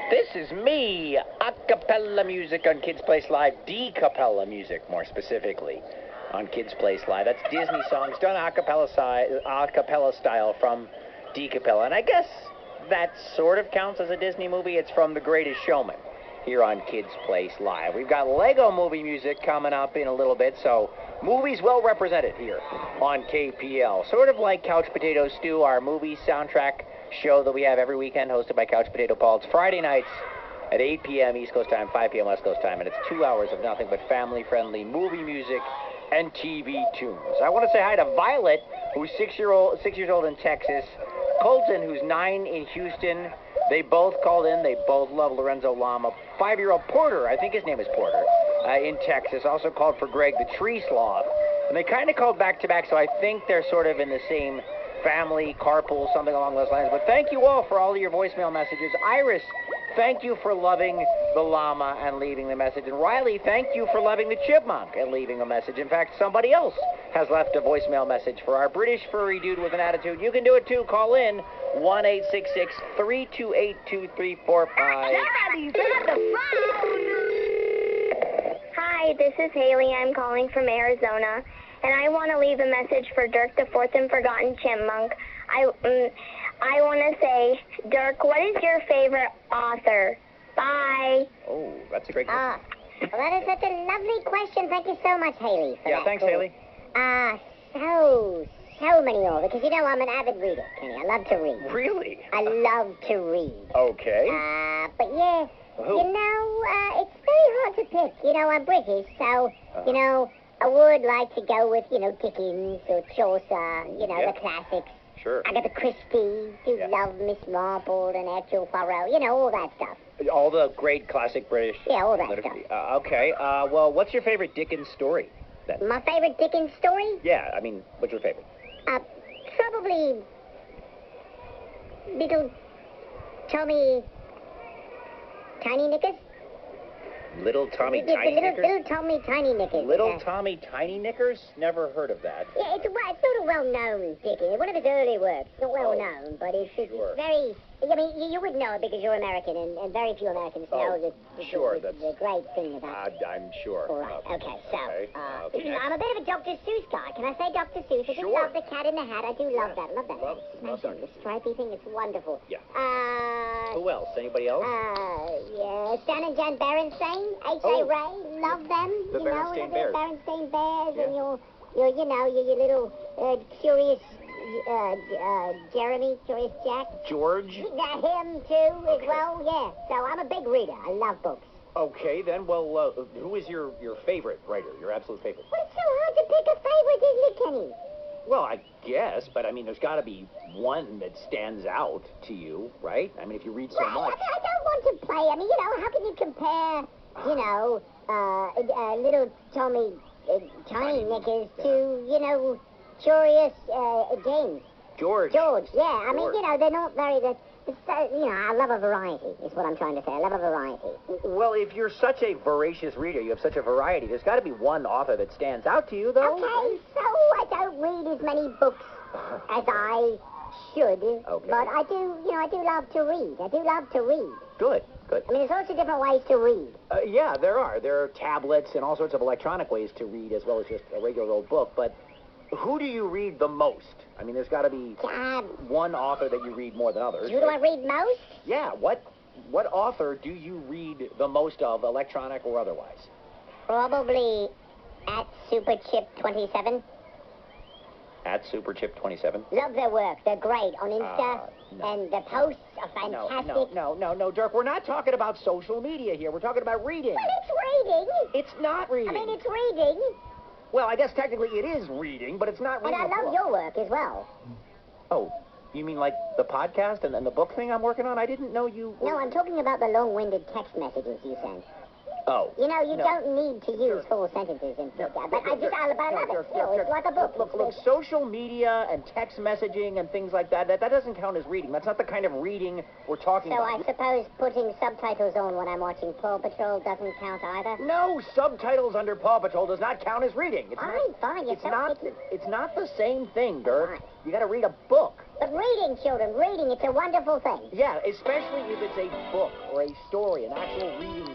This is me, a cappella music on Kids Place Live, D-cappella music, more specifically, on Kids Place Live. That's Disney songs done a cappella style from D-cappella. And I guess that sort of counts as a Disney movie. It's from The Greatest Showman here on Kids Place Live. We've got Lego movie music coming up in a little bit, so movies well represented here on KPL. Sort of like Couch Potato Stew, our movie soundtrack show that we have every weekend, hosted by Couch Potato Paul. It's Friday nights at 8 p.m. East Coast time, 5 p.m. West Coast time, and it's 2 hours of nothing but family-friendly movie music and TV tunes. I want to say hi to Violet, who's 6 years old in Texas, Colton, who's 9 in Houston. They both called in. They both love Lorenzo Lama. 5-year-old Porter, I think his name is Porter, in Texas, also called for Greg the Tree Sloth. And they kind of called back-to-back, so I think they're sort of in the same family, carpool, something along those lines. But thank you all for all of your voicemail messages. Iris, thank you for loving the llama and leaving the message. And Riley, thank you for loving the chipmunk and leaving a message. In fact, somebody else has left a voicemail message for our British furry dude with an attitude. You can do it too. Call in 1-866-328-2345. Hi, this is Haley. I'm calling from Arizona, and I want to leave a message for Dirk the Fourth and Forgotten Chipmunk. I want to say, Dirk, what is your favorite author? Bye. Oh, that's a great question. Well, that is such a lovely question. Thank you so much, Haley, for that. Thanks, Haley. So many more, because, you know, I'm an avid reader, Kenny. I love to read. Really? I love to read. Okay. But, yeah, Who? you know, it's very hard to pick. You know, I'm British, so, you know, I would like to go with, you know, Dickens or Chaucer, you know, the classics. Sure. Agatha Christie, love Miss Marple and Hercule Poirot, you know, all that stuff. All the great classic British. Yeah, all that literature. stuff. Okay. Well, what's your favorite Dickens story, then? My favorite Dickens story? Yeah, I mean, what's your favorite? Probably Little Tommy Tiny Knickers. Little Tommy Tiny Knickers? Little Tommy Tiny Knickers. Little Tommy Tiny Knickers? Never heard of that. Yeah, it's not a well-known Dickens. One of his early works. Not well-known, but it's very... I mean, you would know it because you're American, and very few Americans know the great thing about it. I'm sure. All right, okay, so, Okay. I'm a bit of a Dr. Seuss guy. Can I say Dr. Seuss? I do love The Cat in the Hat. I do love that. Love that. Love The stripy thing, it's wonderful. Yeah. Who else? Anybody else? Yeah, Stan and Jan Berenstain, H.A. Ray, love them. The Berenstain Bears. Berenstain Bears, and your little curious Jeremy, Curious Jack. George? Him too, as well, yeah. So I'm a big reader. I love books. Okay, then, well, who is your favorite writer, your absolute favorite? Well, it's so hard to pick a favorite, isn't it, Kenny? Well, I guess, but I mean, there's got to be one that stands out to you, right? I mean, if you read so much. I don't want to play. I mean, you know, how can you compare, you know, little Tommy Tiny Knickers to, you know, Curious James? George, yeah. I mean, you know, they're not very... you know, I love a variety, is what I'm trying to say. I love a variety. Well, if you're such a voracious reader, you have such a variety, there's got to be one author that stands out to you, though. Okay, so I don't read as many books as I should. Okay. But I do, you know, I do love to read. Good. I mean, there's lots of different ways to read. Yeah, there are. There are tablets and all sorts of electronic ways to read, as well as just a regular old book, but who do you read the most? I mean, there's got to be one author that you read more than others. Who do I read most? Yeah, what author do you read the most of, electronic or otherwise? Probably at Superchip27. At Superchip27? Love their work. They're great on Insta, and the posts are fantastic. No, Dirk, we're not talking about social media here. We're talking about reading. Well, it's reading. It's not reading. I mean, it's reading. Well, I guess technically it is reading, but it's not reading. And I love your work as well. Oh, you mean like the podcast and the book thing I'm working on? I didn't know you... No, I'm talking about the long-winded text messages you send. Oh. You know, you don't need to use full sentences and stuff. But I love it. Still, it's like a book. Look, social media and text messaging and things like that doesn't count as reading. That's not the kind of reading we're talking about. So I suppose putting subtitles on when I'm watching Paw Patrol doesn't count either? No, subtitles under Paw Patrol does not count as reading. Fine, you're so picky. It's not the same thing, Dirk. You got to read a book. But reading, children, reading, it's a wonderful thing. Yeah, especially if it's a book or a story, an actual reading